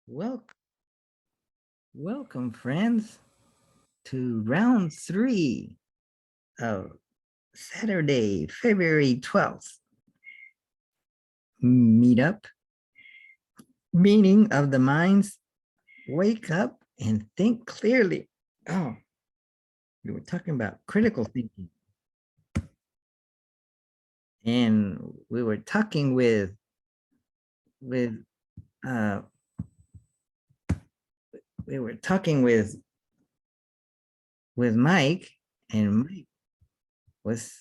Welcome, welcome, friends, to round three of Saturday, February 12th meetup. Meaning of the minds, wake up and think clearly. Oh, we were talking about critical thinking. And we were talking with uh we were talking with Mike, and was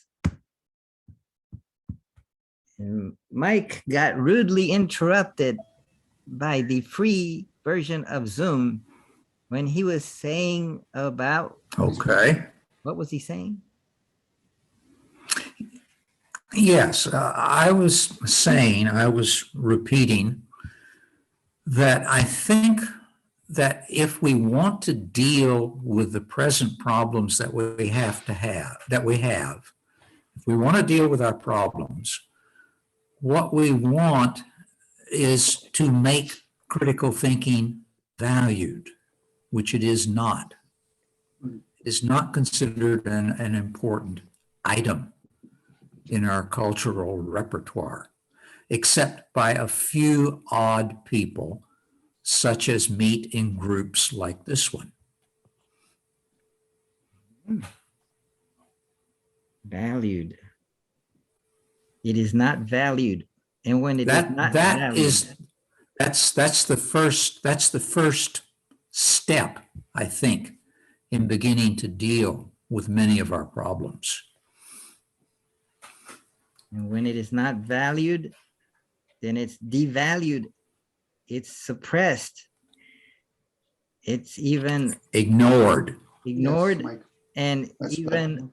Mike got rudely interrupted by the free version of Zoom when he was saying about, Okay. what was he saying? Yes, I was repeating that I think that if we want to deal with the present problems that we have, if we want to deal with our problems, what we want is to make critical thinking valued, which it is not. It is not considered an important item in our cultural repertoire, except by a few odd people, such as meet in groups like this one. Valued. It is not valued. And when it is not valued, that's the first step, I think, in beginning to deal with many of our problems. and when it is not valued, then it's devalued, it's suppressed, it's even ignored, yes, and That's even right.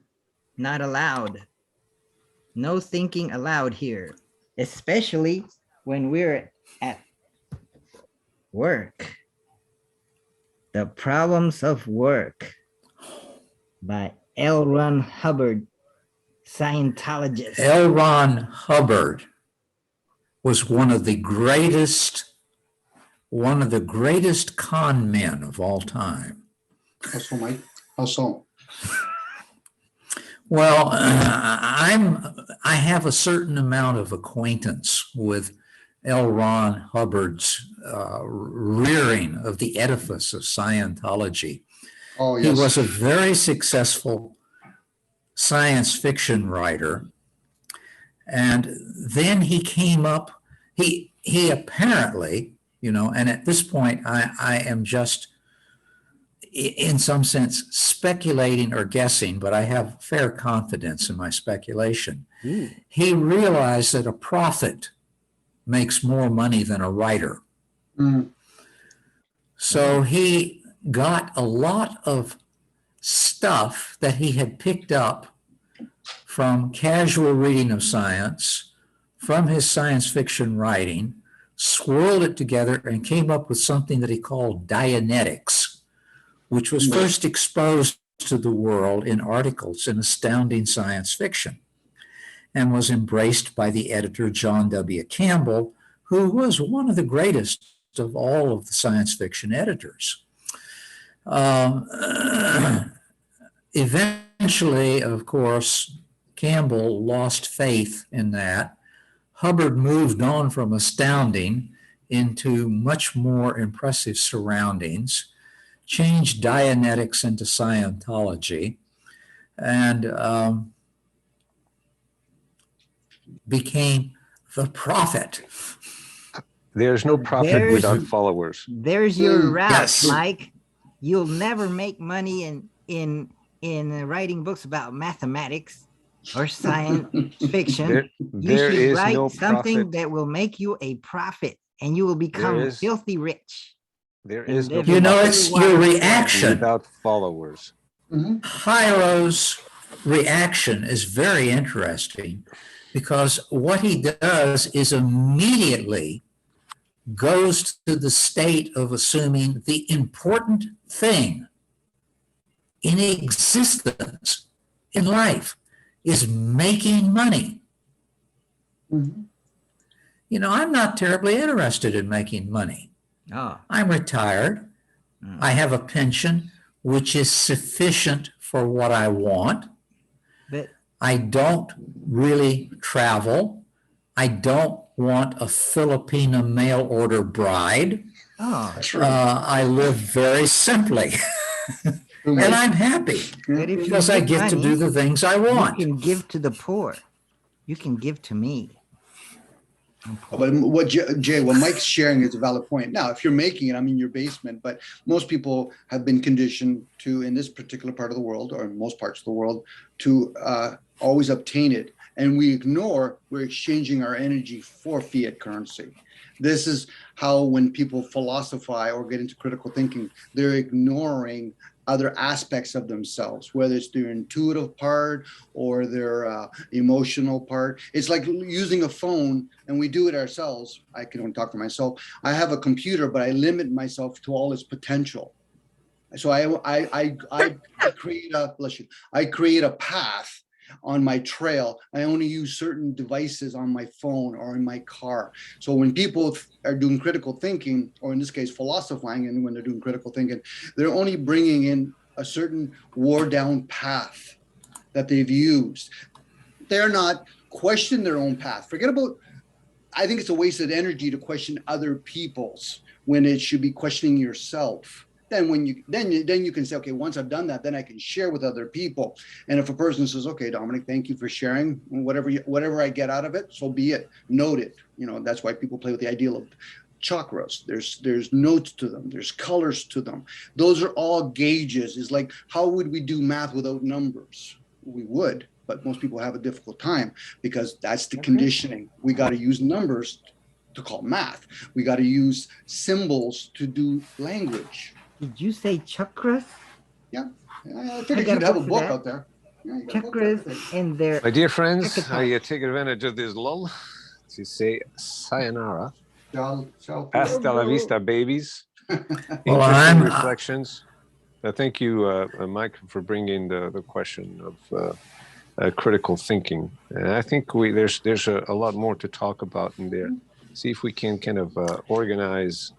not allowed. No thinking allowed here, especially when we're at work. The Problems of Work by L. Ron Hubbard, Scientologist. L. Ron Hubbard was one of the greatest con men of all time. How so, Mike? How so? Well, I have a certain amount of acquaintance with L. Ron Hubbard's rearing of the edifice of Scientology. Oh, He yes. was a very successful science fiction writer. And then he came up, he apparently, and at this point, I am just, in some sense, speculating or guessing, but I have fair confidence in my speculation. He realized that a prophet makes more money than a writer. So he got a lot of stuff that he had picked up from casual reading of science, from his science fiction writing, swirled it together and came up with something that he called Dianetics, which was first exposed to the world in articles in Astounding Science Fiction and was embraced by the editor John W. Campbell, who was one of the greatest of all of the science fiction editors. Eventually, of course, Campbell lost faith in that. Hubbard moved on from Astounding into much more impressive surroundings, changed Dianetics into Scientology, and became the prophet. There's no prophet without followers. There's your route, Yes. Mike. You'll never make money in writing books about mathematics or science fiction. You There should is write no something prophet. that will make you a profit, and you will become filthy rich. There and is no live You in know, a it's blue your water reaction. without followers. Hiro's reaction is very interesting because what he does is immediately goes to the state of assuming the important thing in existence in life is making money. I'm not terribly interested in making money. Oh. I'm retired. I have a pension, which is sufficient for what I want. But I don't really travel. I don't want a Filipina mail order bride. oh, True. I live very simply True, and Mike. I'm happy but if you because I make get to money, do the things I you want. can give to the poor. You can give to me. I'm poor. But what Jay, what Mike's sharing is a valid point. Now, if you're making it, I'm in your basement, but most people have been conditioned to, in this particular part of the world, or in most parts of the world, to always obtain it. And we're exchanging our energy for fiat currency. This is how, when people philosophize or get into critical thinking, they're ignoring other aspects of themselves, whether it's their intuitive part or their emotional part. It's like using a phone, and we do it ourselves. I can only talk for myself. I have a computer, but I limit myself to all its potential. So I create a path on my trail. I only use certain devices on my phone or in my car. So when people are doing critical thinking, or in this case, philosophizing, and when they're doing critical thinking, they're only bringing in a certain wore down path that they've used. They're not questioning their own path. Forget about, I think it's a waste of energy to question other people's when it should be questioning yourself. Then you can say, okay, once I've done that, then I can share with other people. And if a person says, okay, Dominic, thank you for sharing, whatever I get out of it, so be it. Note it. That's why people play with the ideal of chakras. There's notes to them. There's colors to them. Those are all gauges. It's like, how would we do math without numbers? We would, but most people have a difficult time because that's the conditioning. We got to use numbers to call math. We got to use symbols to do language. Did you say chakras? Yeah, I figured you'd have a book out there. Yeah, Chakras and their. My dear friends, I archetypes. take advantage of this lull to say sayonara. Ciao. Hasta la vista, babies. Well, Interesting reflections. Thank you, Mike, for bringing the question of critical thinking. And I think there's a lot more to talk about in there. See if we can kind of organize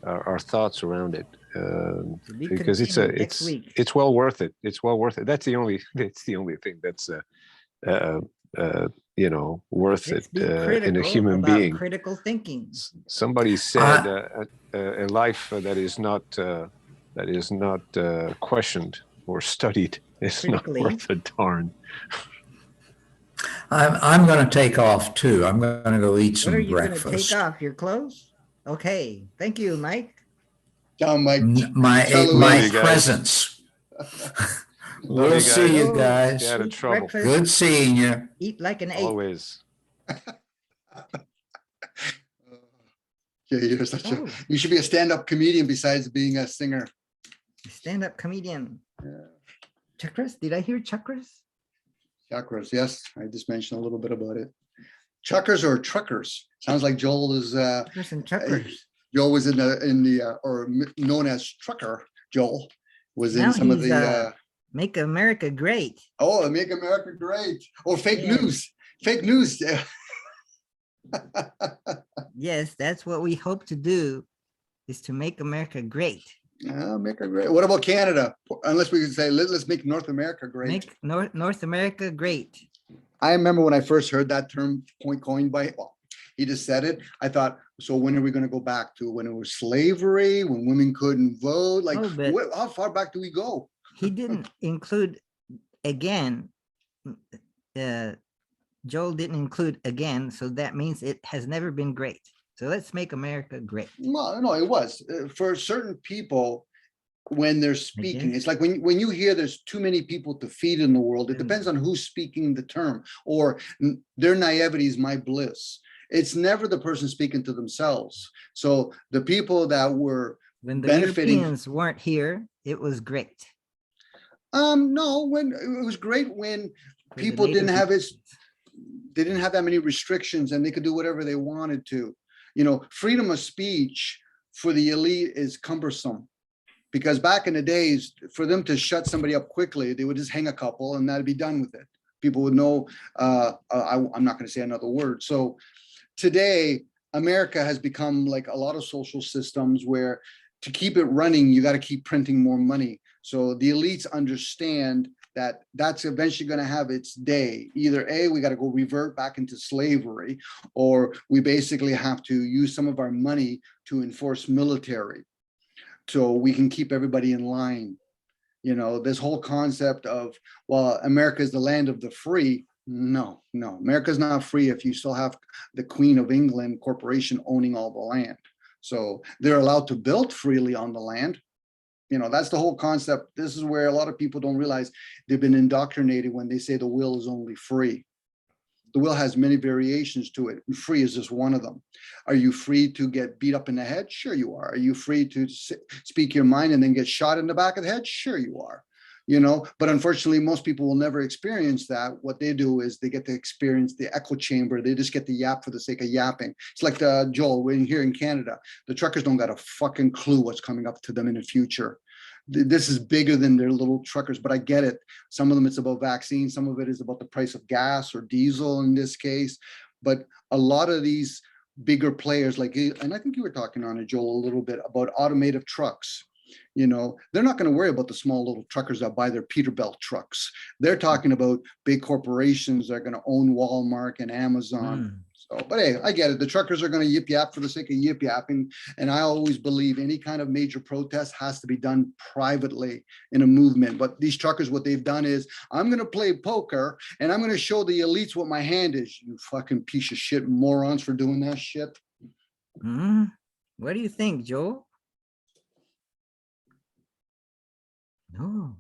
our thoughts around it, because it's well worth it. It's well worth it. That's the only thing that's worth it in a human being. Critical thinking. Somebody said a life that is not questioned or studied is not worth a darn. I'm going to take off too. I'm going to go eat some breakfast. What are you going to take off? Your clothes? Okay. Thank you, Mike. Ciao, Mike. My presence. We'll see you guys. Get out of trouble. Good seeing you. Eat like an ape. Always. Yeah, you're you should be a stand-up comedian besides being a singer. Stand-up comedian. Yeah. Chakras? Did I hear chakras? Chakras, yes. I just mentioned a little bit about it. Chakras or truckers? Sounds like Joel is. Chakras and truckers. Joel was in the or known as Trucker. Joel was in some of the. Make America Great. Oh, Make America Great. Or fake news. Fake news. Yes, that's what we hope to do, is to make America great. Make her great. What about Canada? Unless we can say, let's make North America great. Make North America great. I remember when I first heard that term coined by, he just said it. I thought, so when are we going to go back to when it was slavery, when women couldn't vote? Like, how far back do we go? He didn't include again. Joel didn't include again, so that means it has never been great. So let's make America great. Well, no, it was for certain people when they're speaking. It's like when you hear there's too many people to feed in the world, it depends on who's speaking the term, or their naivety is my bliss. It's never the person speaking to themselves. So the people that were when the benefiting, Europeans weren't here, it was great. No, when it was great when people didn't have they didn't have that many restrictions and they could do whatever they wanted to. Freedom of speech for the elite is cumbersome, because back in the days, for them to shut somebody up quickly, they would just hang a couple and that'd be done with it. People would know, I'm not going to say another word. So today, America has become like a lot of social systems where to keep it running, you got to keep printing more money. So the elites understand that that's eventually going to have its day. Either A, we got to go revert back into slavery, or we basically have to use some of our money to enforce military so we can keep everybody in line. You know, this whole concept of, well, America is the land of the free. No, America's not free if you still have the Queen of England corporation owning all the land. So they're allowed to build freely on the land. You know, that's the whole concept. This is where a lot of people don't realize they've been indoctrinated when they say the will is only free. The will has many variations to it. And free is just one of them. Are you free to get beat up in the head? Sure you are. Are you free to speak your mind and then get shot in the back of the head? Sure you are. You know, but unfortunately, most people will never experience that. What they do is they get to experience the echo chamber. They just get to yap for the sake of yapping. It's like Joel, we're here in Canada. The truckers don't got a fucking clue what's coming up to them in the future. This is bigger than their little truckers, but I get it. Some of them, it's about vaccines. Some of it is about the price of gas or diesel in this case. But a lot of these bigger players, like, and I think you were talking on it, Joel, a little bit about automotive trucks. You know, they're not going to worry about the small little truckers that buy their Peterbilt trucks. They're talking about big corporations that are going to own Walmart and Amazon. So, but hey, I get it. The truckers are going to yip yap for the sake of yip yapping. And I always believe any kind of major protest has to be done privately in a movement. But these truckers, what they've done is, I'm going to play poker and I'm going to show the elites what my hand is. You fucking piece of shit morons for doing that shit. What do you think, Joe? No.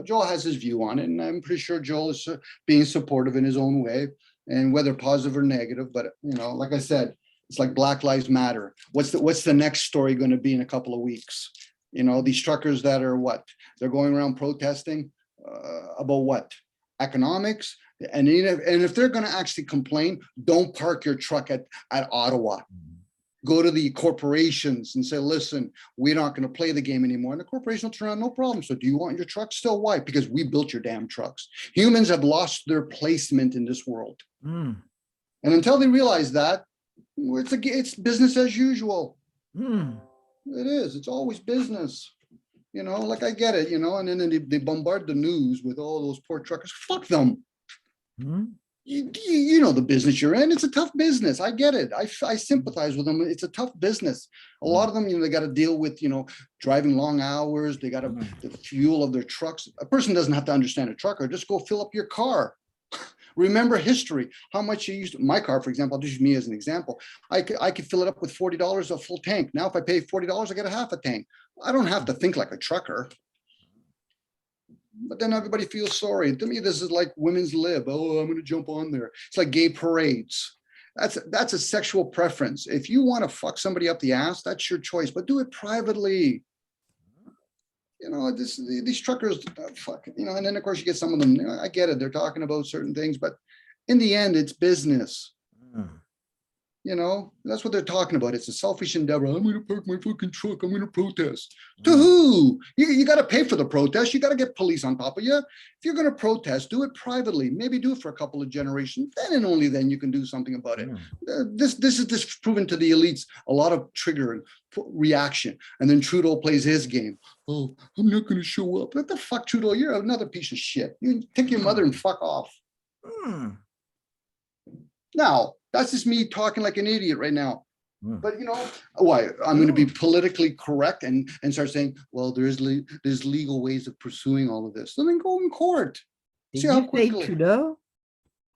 Joel has his view on it, and I'm pretty sure Joel is being supportive in his own way, and whether positive or negative. But you know, like I said, it's like Black Lives Matter. What's the next story going to be in a couple of weeks? You know, these truckers that are what? They're going around protesting about what? Economics. And if they're going to actually complain, don't park your truck at Ottawa. Go to the corporations and say, listen, we're not going to play the game anymore. And the corporation will turn around, no problem. So do you want your truck still? Why? Because we built your damn trucks. Humans have lost their placement in this world. And until they realize that, it's business as usual. It is. It's always business. You know, like I get it, you know, and then they bombard the news with all those poor truckers. Fuck them. You know the business you're in. It's a tough business. I get it. I sympathize with them. It's a tough business. A lot of them, you know, they got to deal with, you know, driving long hours. They got to the fuel of their trucks. A person doesn't have to understand a trucker. Just go fill up your car. Remember history. How much you used to, my car, for example. I'll just use me as an example. I could fill it up with $40 a full tank. Now, if I pay $40, I get a half a tank. I don't have to think like a trucker. But then everybody feels sorry. To me, this is like women's lib. Oh, I'm going to jump on there. It's like gay parades. That's a sexual preference. If you want to fuck somebody up the ass, that's your choice. But do it privately. You know, these truckers, fuck. You know, and then of course you get some of them. You know, I get it. They're talking about certain things, but in the end, it's business. You know, that's what they're talking about. It's a selfish endeavor. I'm going to park my fucking truck. I'm going to protest. To who? You got to pay for the protest. You got to get police on top of you. If you're going to protest, do it privately. Maybe do it for a couple of generations. Then and only then you can do something about it. This is proven to the elites a lot of trigger and reaction. And then Trudeau plays his game. Oh, I'm not going to show up. What the fuck, Trudeau? You're another piece of shit. You take your mother and fuck off. Now, that's just me talking like an idiot right now. But you know, why? I'm going to be politically correct and start saying, well, there's legal ways of pursuing all of this. So then go in court. Did See how you say quickly. Trudeau?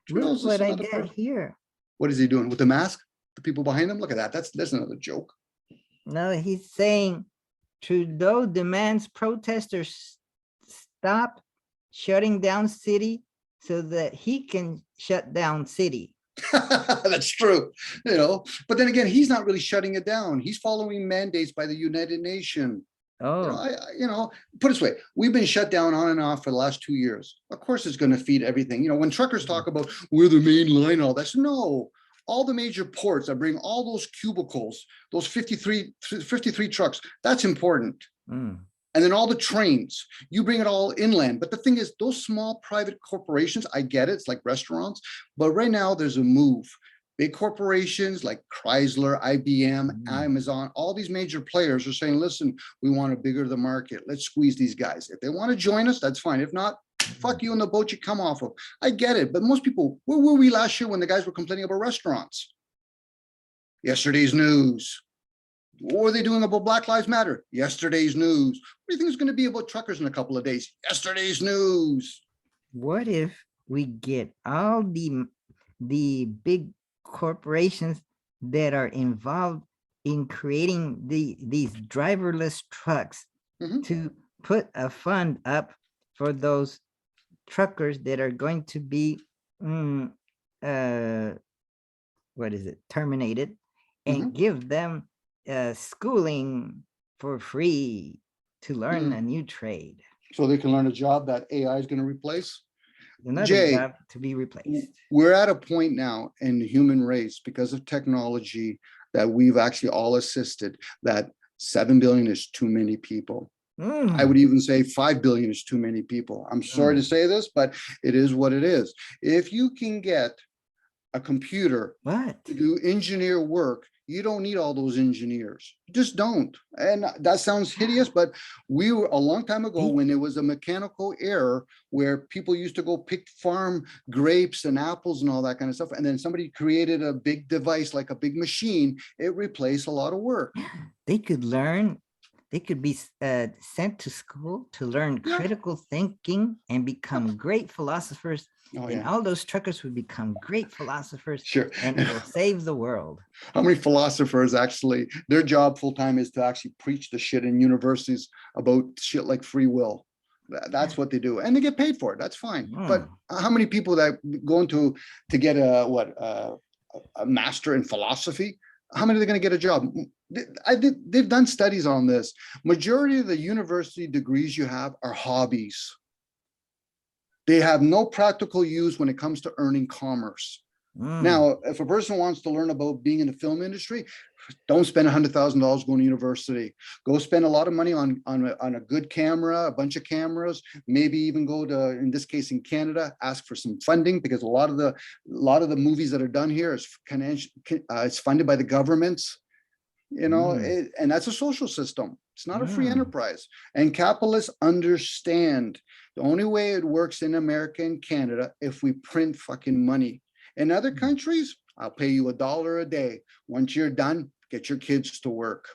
Trudeau's Look just what I another got person. here. What is he doing with the mask? The people behind him? Look at that. That's another joke. No, he's saying Trudeau demands protesters stop shutting down city so that he can shut down city. That's true, you know, but then again, he's not really shutting it down. He's following mandates by the United Nations. Oh, You know, put it this way, we've been shut down on and off for the last 2 years. Of course, it's going to feed everything. You know, when truckers talk about we're the main line, all that, no, all the major ports that bring all those cubicles, those 53 trucks, that's important. And then all the trains, you bring it all inland. But the thing is, those small private corporations, I get it, it's like restaurants, but right now there's a move Big corporations like Chrysler, IBM, Amazon, all these major players are saying, listen, we want to bigger the market. Let's squeeze these guys. If they want to join us, that's fine. If not, fuck you in the boat you come off of. I get it. But most people, where were we last year when the guys were complaining about restaurants? Yesterday's news. What were they doing about Black Lives Matter? Yesterday's news. What do you think is going to be about truckers in a couple of days? Yesterday's news. What if we get all the big corporations that are involved in creating these driverless trucks to put a fund up for those truckers that are going to be terminated, and give them schooling for free to learn a new trade, so they can learn a job that AI is going to replace. another Jay, job to be replaced. We're at a point now in the human race, because of technology, that we've actually all assisted, that 7 billion is too many people. I would even say 5 billion is too many people. I'm sorry to say this, but it is what it is. If you can get a computer to do engineer work, you don't need all those engineers. You just don't. And that sounds hideous, but we were a long time ago when there was a mechanical error where people used to go farm grapes and apples and all that kind of stuff. And then somebody created a big device, like a big machine. It replaced a lot of work. They could learn. They could be sent to school to learn critical thinking and become great philosophers. And all those truckers would become great philosophers. Sure. And it will save the world. How many philosophers actually, their job full time is to actually preach the shit in universities about shit like free will? That's what they do. And they get paid for it. That's fine. But how many people that go into to get a master in philosophy? How many are going to get a job? They've done studies on this. Majority of the university degrees you have are hobbies. They have no practical use when it comes to earning commerce. Now, if a person wants to learn about being in the film industry, don't spend $100,000 going to university. Go spend a lot of money on a good camera, a bunch of cameras, maybe even go to, in this case in Canada, ask for some funding, because a lot of the movies that are done here is it's funded by the governments, you know, and that's a social system. It's not a free enterprise. And capitalists understand the only way it works in America and Canada if we print fucking money. In other countries, I'll pay you $1 a day. Once you're done, get your kids to work.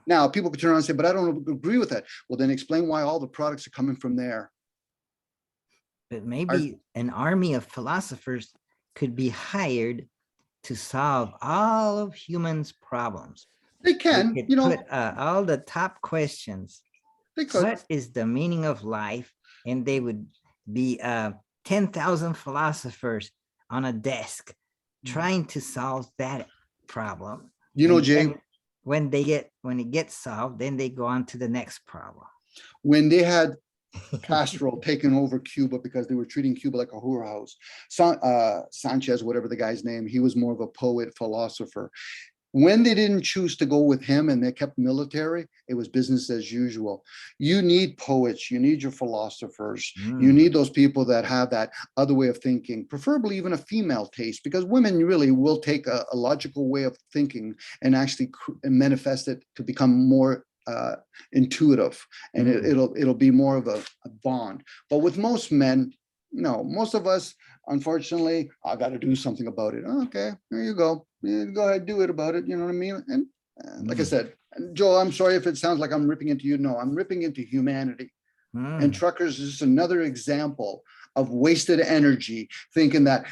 Now, people could turn around and say, but I don't agree with that. Well, then explain why all the products are coming from there. But maybe an army of philosophers could be hired to solve all of humans' problems. They can, could you know, put all the top questions. they could. What is the meaning of life? And they would be 10,000 philosophers on a desk trying to solve that problem. You know, And Jay, then when it gets solved, then they go on to the next problem. when they had Castro taking over Cuba because they were treating Cuba like a whorehouse, Sanchez, whatever the guy's name, he was more of a poet, philosopher. When they didn't choose to go with him and they kept military, it was business as usual. You need poets, you need your philosophers, you need those people that have that other way of thinking, preferably even a female taste, because women really will take a logical way of thinking and actually manifest it to become more intuitive, and it'll be more of a bond. But with most men, no, most of us, unfortunately, I got to do something about it. Okay, there you go. Go ahead, do it about it. You know what I mean? And like I said, Joel, I'm sorry if it sounds like I'm ripping into you. No, I'm ripping into humanity. And truckers is just another example of wasted energy, thinking that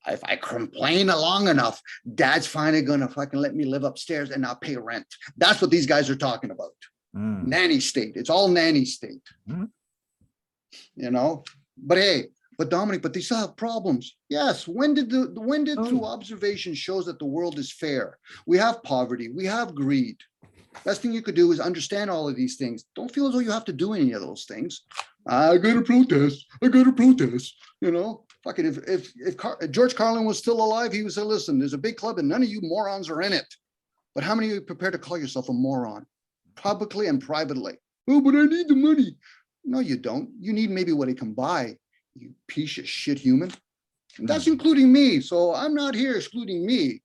if I complain long enough, dad's finally gonna fucking let me live upstairs and not pay rent. That's what these guys are talking about. Nanny state. It's all nanny state. You know, but hey, but Dominic, but they still have problems. Yes. When did through observation shows that the world is fair? We have poverty. We have greed. Best thing you could do is understand all of these things. Don't feel as though you have to do any of those things. I got to protest. I got to protest. You know, fucking if George Carlin was still alive, he would say, listen, there's a big club and none of you morons are in it. But how many of you are prepared to call yourself a moron? Publicly and privately. Oh, but I need the money. No, you don't. You need maybe what he can buy. You piece of shit human. And that's including me. So I'm not here excluding me.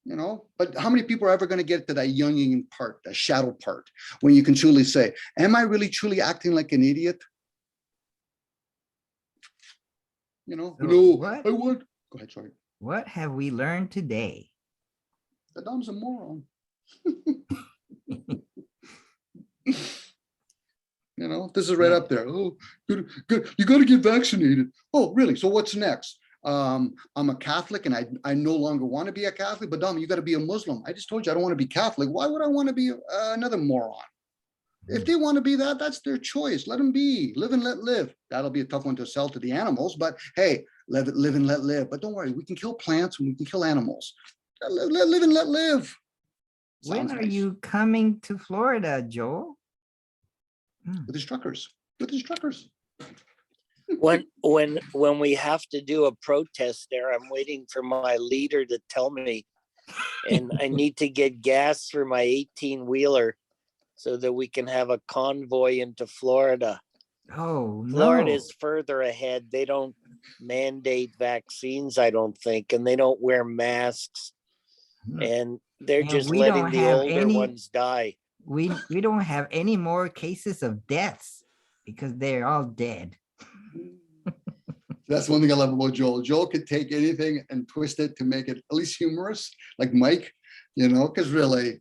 You know, but how many people are ever going to get to that Jungian part, that shadow part, when you can truly say, am I really truly acting like an idiot? You know, So no, what? I would. Go ahead, sorry. What have we learned today? The Dom's a moron. You know, this is right up there. Oh, good, good. You got to get vaccinated. Oh, really? So what's next? I'm a Catholic and I no longer want to be a Catholic, but Dom, you got to be a Muslim. I just told you I don't want to be Catholic. Why would I want to be another moron? If they want to be that, that's their choice. Let them be. Live and let live. That'll be a tough one to sell to the animals, but hey, live and let live. But don't worry, we can kill plants and we can kill animals. Live and let live. When Sounds are nice. you coming to Florida, Joel? With his truckers. With his truckers. When we have to do a protest there, I'm waiting for my leader to tell me, and I need to get gas for my 18-wheeler so that we can have a convoy into Florida. Oh, Florida no. is further ahead. They don't mandate vaccines, I don't think, and they don't wear masks, and they're And just we letting don't the have older any- ones die. We don't have any more cases of deaths because they're all dead. That's one thing I love about Joel. Joel could take anything and twist it to make it at least humorous, like Mike, you know, because really,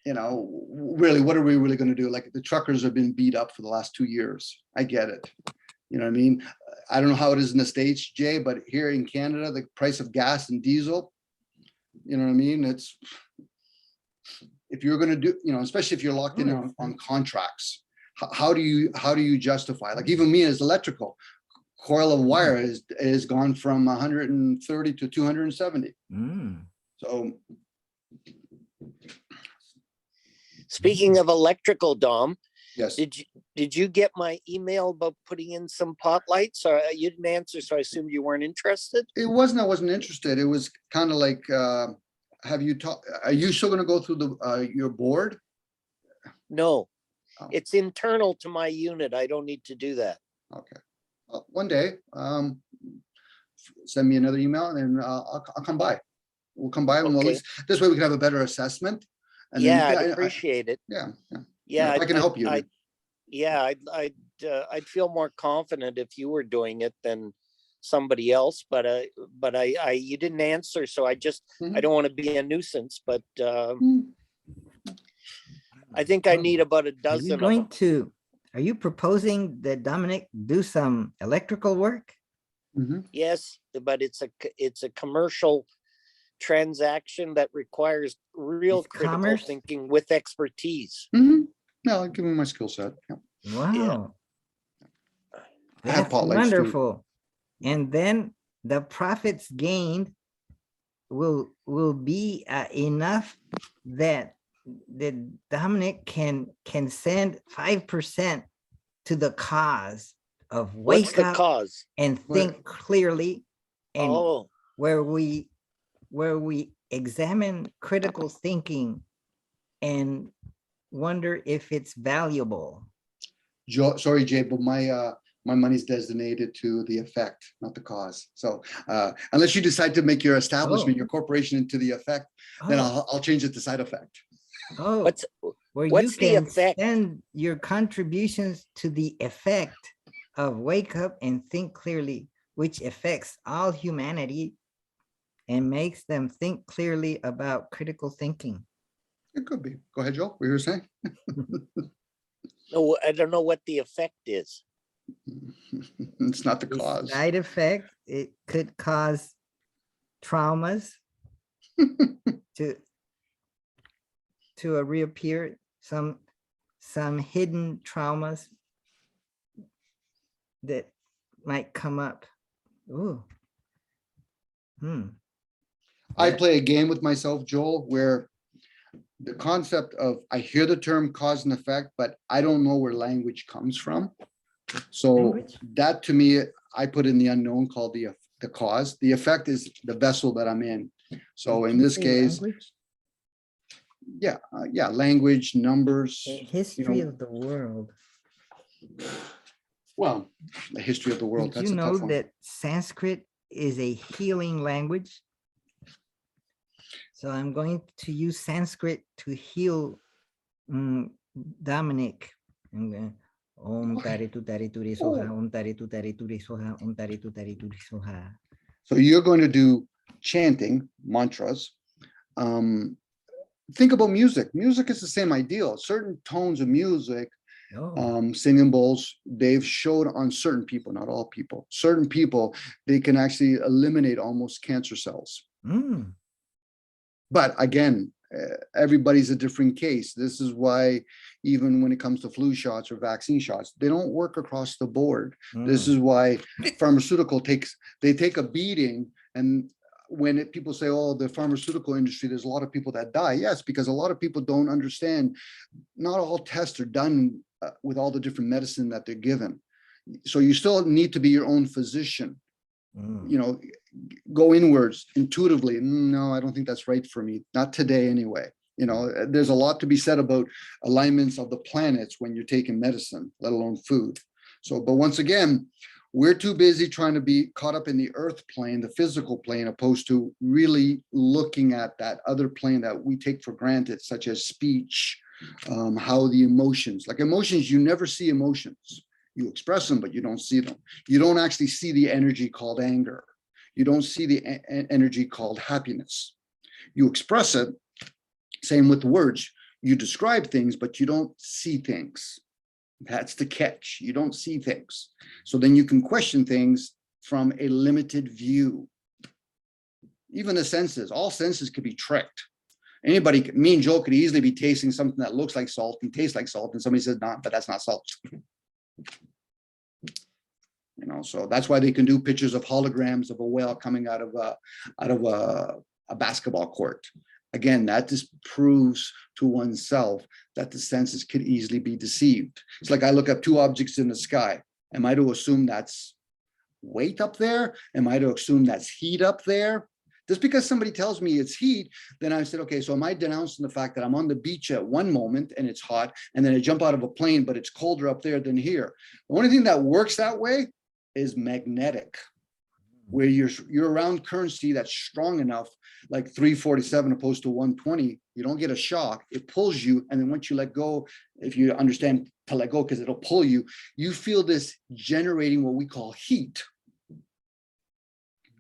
you know, really, what are we really going to do? Like the truckers have been beat up for the last 2 years. I get it. You know what I mean? I don't know how it is in the States, Jay, but here in Canada, the price of gas and diesel, you know what I mean? It's, if you're going to do, you know, especially if you're locked in on contracts, how do you justify? Like even me as electrical, coil of wire is gone from 130 to 270. So Speaking of electrical, Dom, yes, did you get my email about putting in some pot lights? Or you didn't answer, so I assumed you weren't interested. it wasn't. I wasn't interested. It was kind of like, have you talked? Are you still going to go through the your board? No, Oh. It's internal to my unit. I don't need to do that. Okay. One day, send me another email and then I'll come by. We'll come by and we'll, this way we can have a better assessment. And Yeah, then, I'd appreciate it. Yeah. Yeah, if I can help you. I'd feel more confident if you were doing it than somebody else. But you didn't answer, so I don't want to be a nuisance. But I think I need about a dozen of them. Are you proposing that Dominic do some electrical work? Yes, but it's a commercial transaction that requires real critical thinking with expertise. No, I'll give him my skill set. Yeah. Wow. I have That's pot lights too. wonderful. And then the profits gained will be enough that Dominic can send 5% to the cause of What's wake the up cause? and think clearly, and where we examine critical thinking and wonder if it's valuable. Sorry, Jay, but my money's designated to the effect, not the cause. So unless you decide to make your establishment, your corporation into the effect, then I'll change it to side effect. What's you the effect? Send your contributions to the effect of wake up and think clearly, which affects all humanity and makes them think clearly about critical thinking. It could be. Go ahead, Joe. What you were saying? No, I don't know what the effect is. It's not the cause. Side effect, it could cause traumas to reappear, some hidden traumas that might come up. Ooh. I play a game with myself, Joel, where the concept of, I hear the term cause and effect, but I don't know where language comes from. So that to me, I put in the unknown called the cause. The effect is the vessel that I'm in. So in this case, language, numbers. History of the world. Well, the history of the world, Did that's you a know tough one. that Sanskrit is a healing language? So I'm going to use Sanskrit to heal Dominic. I'm going, Om Okay. Tari Tu Tari Turi Soha, Om Tari Tu Tari Turi Soha, Om Tari Tu Tari Turi Soha. So you're going to do chanting, mantras. Think about music. Music is the same ideal. Certain tones of music, Oh, singing bowls, they've showed on certain people, not all people, certain people, they can actually eliminate almost cancer cells. mm, But again, everybody's a different case. This is why even when it comes to flu shots or vaccine shots, they don't work across the board. This is why pharmaceutical they take a beating. And when people say, oh, the pharmaceutical industry, there's a lot of people that die. Yes, because a lot of people don't understand. Not all tests are done with all the different medicine that they're given. So you still need to be your own physician. You know, go inwards intuitively. No, I don't think that's right for me. Not today anyway. You know, there's a lot to be said about alignments of the planets when you're taking medicine, let alone food. So, but once again, we're too busy trying to be caught up in the earth plane, the physical plane, opposed to really looking at that other plane that we take for granted, such as speech, how the emotions, like emotions, you never see emotions. You express them, but you don't see them. You don't actually see the energy called anger. You don't see the energy called happiness. You express it, same with words. You describe things, but you don't see things. That's the catch. You don't see things. So then you can question things from a limited view. Even the senses, all senses could be tricked. Anybody, me and Joe could easily be tasting something that looks like salt and tastes like salt, and somebody says, "No, but that's not salt." You know, so that's why they can do pictures of holograms of a whale coming out of a basketball court. Again, that just proves to oneself that the senses could easily be deceived. It's like I look up two objects in the sky. Am I to assume that's weight up there? Am I to assume that's heat up there? Just because somebody tells me it's heat, then I said, okay, so am I denouncing the fact that I'm on the beach at one moment and it's hot, and then I jump out of a plane, but it's colder up there than here? The only thing that works that way is magnetic, where you're around currency that's strong enough, like 347 opposed to 120, you don't get a shock. It pulls you, and then once you let go, if you understand to let go, because it'll pull you, you feel this generating what we call heat.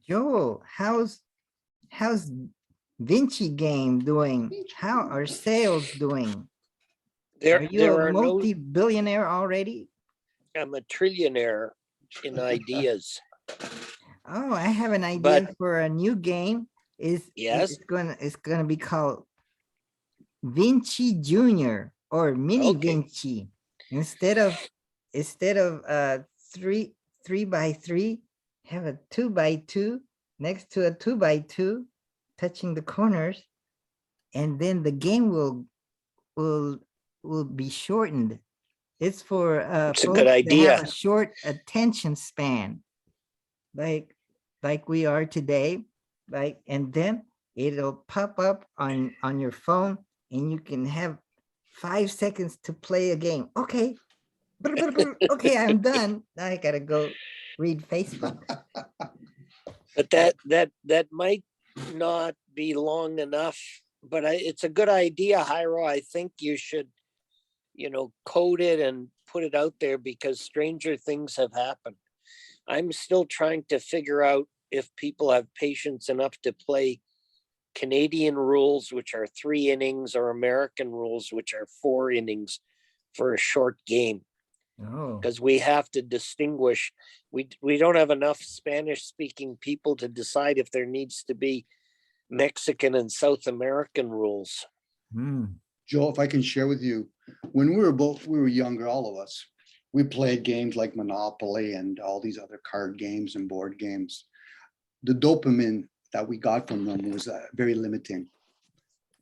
Joel, how's Vinci game doing? How are sales doing? Are you There a are no, multi-billionaire already? I'm a trillionaire in ideas. Oh, I have an idea But for a new game. yes, It's gonna be called Vinci Junior or Mini okay. Vinci. Instead of three by three, have a 2x2 next to a 2x2, touching the corners, and then the game will be shortened. It's for It's a good folks that have idea. a short attention span, like we are today. Like, and then it'll pop up on your phone, and you can have 5 seconds to play a game. Okay, okay, I'm done. Now I gotta go read Facebook. But that might not be long enough. But it's a good idea, Hyro. I think you should, code it and put it out there, because stranger things have happened. I'm still trying to figure out if people have patience enough to play Canadian rules, which are 3 innings, or American rules, which are 4 innings for a short game. Oh, Because we have to distinguish. We don't have enough Spanish speaking people to decide if there needs to be Mexican and South American rules. Joe, if I can share with you, when we were younger, all of us, we played games like Monopoly and all these other card games and board games. The dopamine that we got from them was very limiting.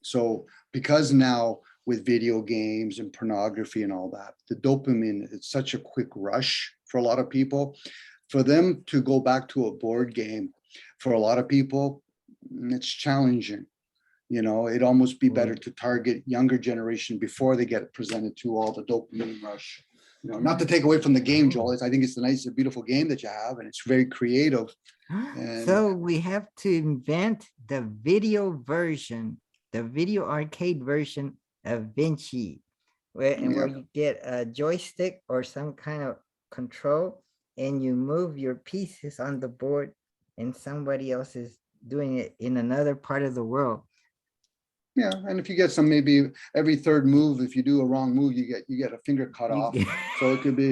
So because now with video games and pornography and all that, the dopamine, it's such a quick rush for a lot of people. For them to go back to a board game, for a lot of people, it's challenging. It'd almost be better to target younger generation before they get presented to all the dopamine rush. You know, not to take away from the game, Joel. I think it's a nice, a beautiful game that you have, and it's very creative. And So we have to invent the video version, the video arcade version of Vinci, where you get a joystick or some kind of control, and you move your pieces on the board, and somebody else is doing it in another part of the world. yeah, and if you get some, maybe every third move, if you do a wrong move, you get a finger cut You off. get- So it could be,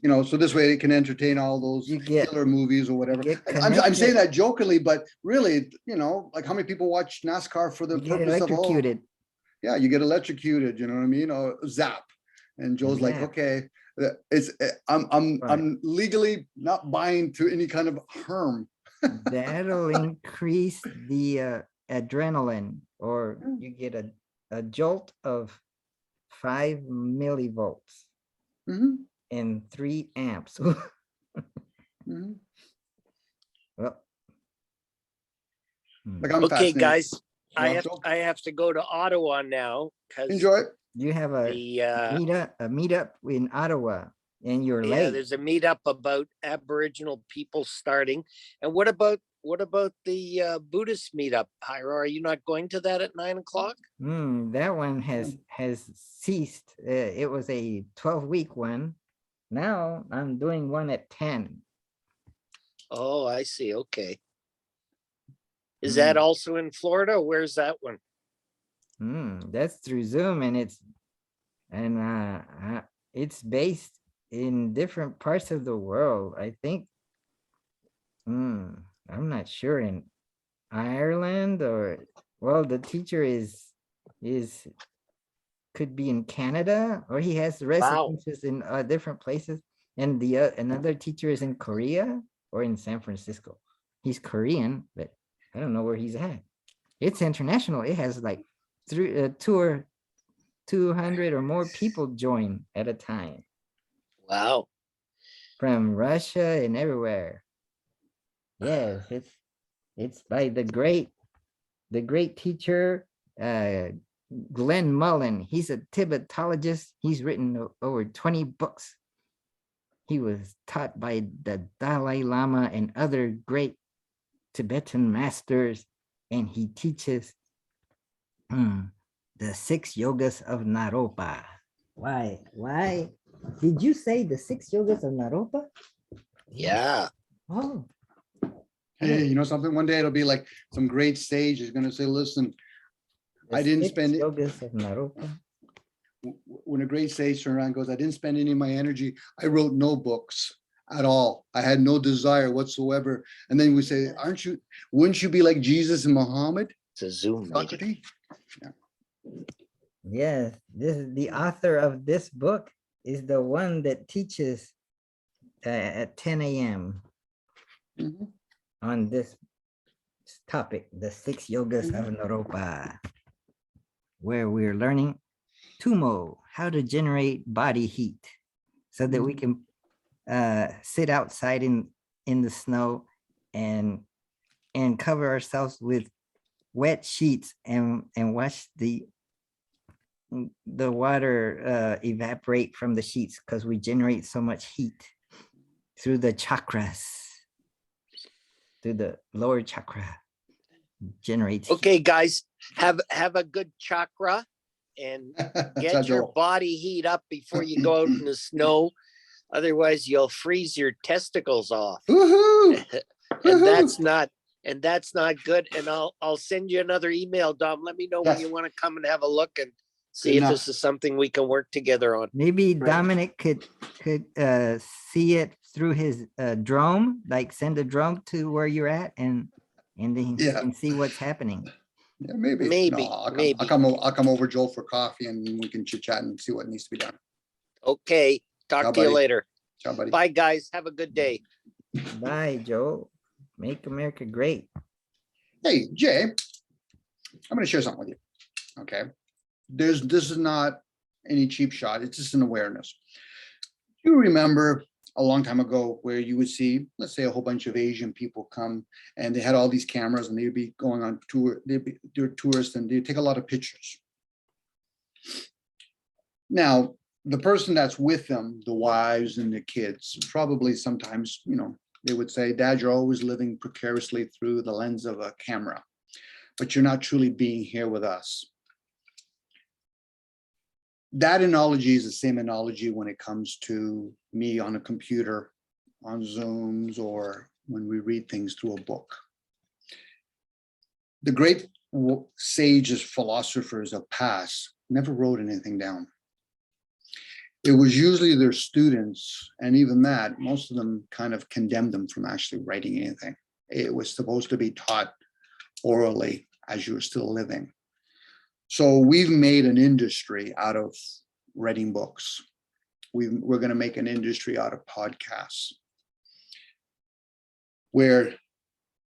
you know, so this way it can entertain all those You get- killer movies or whatever. get I'm saying connected. that jokingly, but really, you know, like how many people watch NASCAR for the You get purpose of, oh, electrocuted. yeah, you get electrocuted, you know what I mean? Or zap. And Joe's like, Zap. okay, I'm legally not buying to any kind of harm. That'll increase the adrenaline, or you get a jolt of 5 millivolts Mhm, and 3 amps. mhm. Well, hmm. Like I'm Okay, fascinated. guys, Yeah, Joel, I have to go to Ottawa now because enjoy it. You have a the meetup in Ottawa, and you're yeah, late. there's a meetup about Aboriginal people starting. And what about the Buddhist meetup, Hira? Are you not going to that at 9 o'clock? That one has ceased. It was a 12-week one. Now I'm doing one at 10. Oh, I see. Okay. Is that also in Florida? Where's that one? That's through Zoom, and it's based in different parts of the world. I think. I'm not sure, in Ireland, or well, the teacher could be in Canada, or he has residences in different places, and the another teacher is in Korea or in San Francisco. He's Korean, but I don't know where he's at. It's international. It has like 200 or more people join at a time Wow. from Russia and everywhere. Yes, it's by the great teacher Glenn Mullen. He's a Tibetologist. He's written over 20 books. He was taught by the Dalai Lama and other great Tibetan masters, and he teaches the 6 yogas of Naropa. Why did you say the 6 yogas of Naropa? Yeah. Oh, Hey, you know something? One day it'll be like some great sage is going to say, listen, the I didn't 6 spend it. yogas of Naropa. When a great sage turns around and goes, I didn't spend any of my energy. I wrote no books at all. I had no desire whatsoever. And then we say, wouldn't you be like Jesus and Muhammad? It's a Zoom meeting. Socrates? Yes, this is the author of this book is the one that teaches at 10 a.m. Mhm. on this topic, the 6 yogas of Naropa, where we're learning Tumo, how to generate body heat so that we can sit outside in the snow and cover ourselves with wet sheets and watch the water evaporate from the sheets, because we generate so much heat through the chakras, through the lower chakra generates heat. Okay, guys, have a good chakra and get your Joel. body heat up before you go out in the snow. Otherwise, you'll freeze your testicles off. Woohoo! And that's not good. And I'll send you another email, Dom. Let me know when Yes. you want to come and have a look and see Good if enough. this is something we can work together on. Maybe Dominic could see it through his drone, like send a drone to where you're at, and then he Yeah. can see what's happening. Yeah, maybe. Maybe, No, maybe. I'll come over, Joel, for coffee, and we can chit chat and see what needs to be done. Okay, talk Ciao, to you buddy. later. Ciao, buddy. Bye, guys. Have a good day. Bye, Joe. Make America great. Hey, Jay, I'm going to share something with you. Okay. This is not any cheap shot. It's just an awareness. You remember a long time ago where you would see, let's say, a whole bunch of Asian people come and they had all these cameras and they'd be going on tour. They're tourists and they take a lot of pictures. Now, the person that's with them, the wives and the kids, probably sometimes, they would say, Dad, you're always living precariously through the lens of a camera, but you're not truly being here with us. That analogy is the same analogy when it comes to me on a computer, on Zooms, or when we read things through a book. The great sages, philosophers of past never wrote anything down. It was usually their students, and even that, most of them kind of condemned them from actually writing anything. It was supposed to be taught orally as you were still living. So we've made an industry out of writing books. We're going to make an industry out of podcasts, where,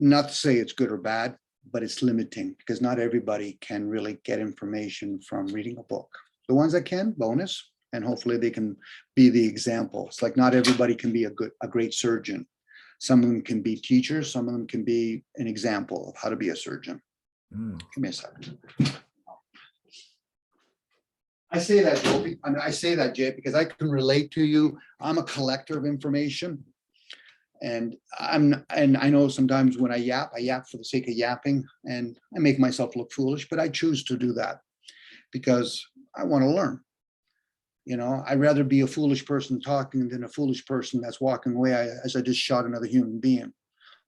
not to say it's good or bad, but it's limiting, because not everybody can really get information from reading a book. The ones that can, bonus, and hopefully they can be the example. It's like not everybody can be a great surgeon. Some of them can be teachers, some of them can be an example of how to be a surgeon. Give me a second. I say that, Joe, I say that, Jay, because I can relate to you. I'm a collector of information. And I know sometimes when I yap for the sake of yapping, and I make myself look foolish, but I choose to do that because I want to learn. I'd rather be a foolish person talking than a foolish person that's walking away as I just shot another human being,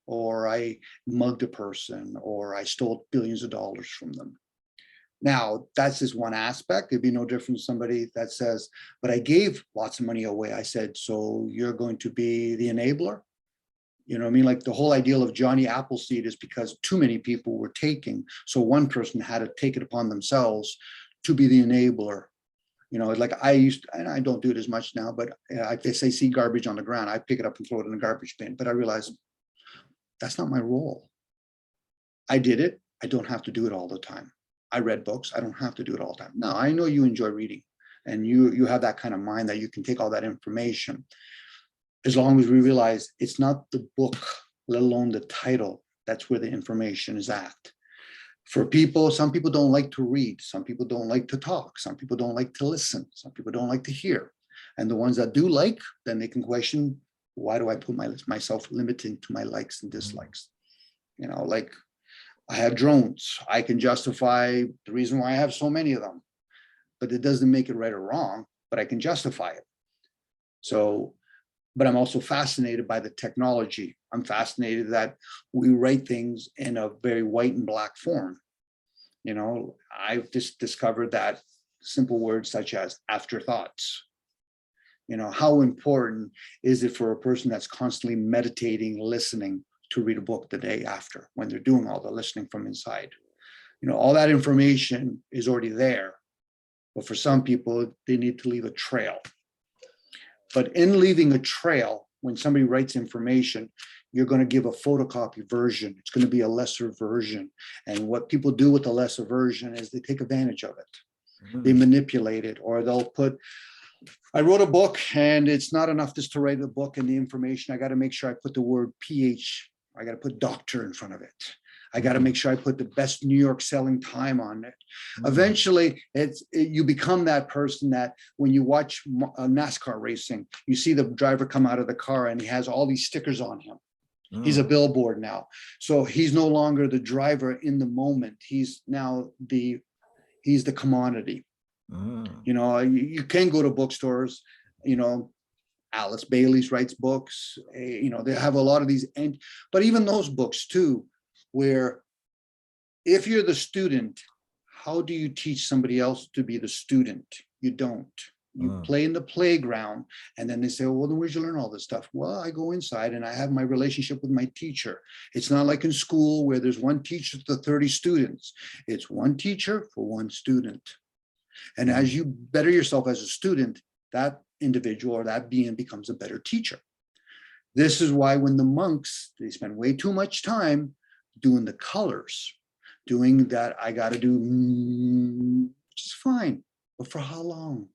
or I mugged a person, or I stole billions of dollars from them. Now, that's just one aspect. It'd be no different from somebody that says, but I gave lots of money away. I said, so you're going to be the enabler? You know what I mean? Like the whole ideal of Johnny Appleseed is because too many people were taking. So one person had to take it upon themselves to be the enabler. Like I used to, and I don't do it as much now, but if I see garbage on the ground, I pick it up and throw it in the garbage bin. But I realized that's not my role. I did it. I don't have to do it all the time. I read books. I don't have to do it all the time. No, I know you enjoy reading, and you have that kind of mind that you can take all that information. As long as we realize it's not the book, let alone the title, that's where the information is at. For people, some people don't like to read. Some people don't like to talk. Some people don't like to listen. Some people don't like to hear. And the ones that do like, then they can question, why do I put myself limiting to my likes and dislikes? Like I have drones. I can justify the reason why I have so many of them, but it doesn't make it right or wrong, but I can justify it. So, but I'm also fascinated by the technology. I'm fascinated that we write things in a very white and black form. I've just discovered that simple words such as afterthoughts. How important is it for a person that's constantly meditating, listening, to read a book the day after when they're doing all the listening from inside? All that information is already there. But for some people, they need to leave a trail. But in leaving a trail, when somebody writes information, you're going to give a photocopy version. It's going to be a lesser version. And what people do with the lesser version is they take advantage of it. They manipulate it, or they'll put, I wrote a book and it's not enough just to write a book and the information. I got to make sure I put the word PH. I got to put doctor in front of it. I got to make sure I put the best New York selling time on it. Eventually, you become that person that when you watch NASCAR racing, you see the driver come out of the car and he has all these stickers on him. He's a billboard now. So he's no longer the driver in the moment. He's now he's the commodity. You can go to bookstores, Alice Bailey's writes books, they have a lot of these, but even those books too, where if you're the student, how do you teach somebody else to be the student? You don't. You play in the playground, and then they say, well, then where'd you learn all this stuff? Well, I go inside and I have my relationship with my teacher. It's not like in school where there's one teacher to 30 students. It's one teacher for one student. And as you better yourself as a student, that individual or that being becomes a better teacher. This is why when the monks, they spend way too much time doing the colors, doing that, I got to do, which is fine, but for how long?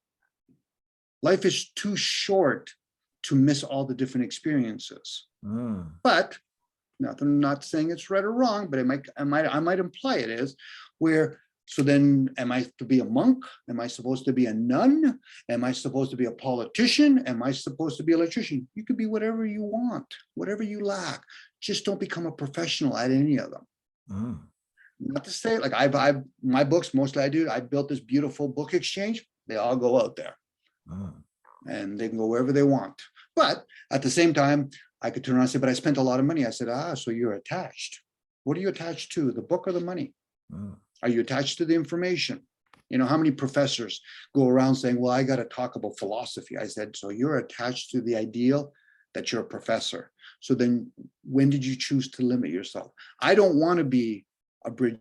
Life is too short to miss all the different experiences. But I'm not saying it's right or wrong, but I might imply it is, where So then am I to be a monk? Am I supposed to be a nun? Am I supposed to be a politician? Am I supposed to be an electrician? You could be whatever you want, whatever you lack. Just don't become a professional at any of them. Mm. Not to say, like I've my books, mostly I built this beautiful book exchange. They all go out there Mm. and they can go wherever they want. But at the same time, I could turn around and say, but I spent a lot of money. I said, so you're attached. What are you attached to, the book or the money? Mm. Are you attached to the information? You know, how many professors go around saying, well, I got to talk about philosophy. I said, so you're attached to the ideal that you're a professor. So then when did you choose to limit yourself? I don't want to be a bridge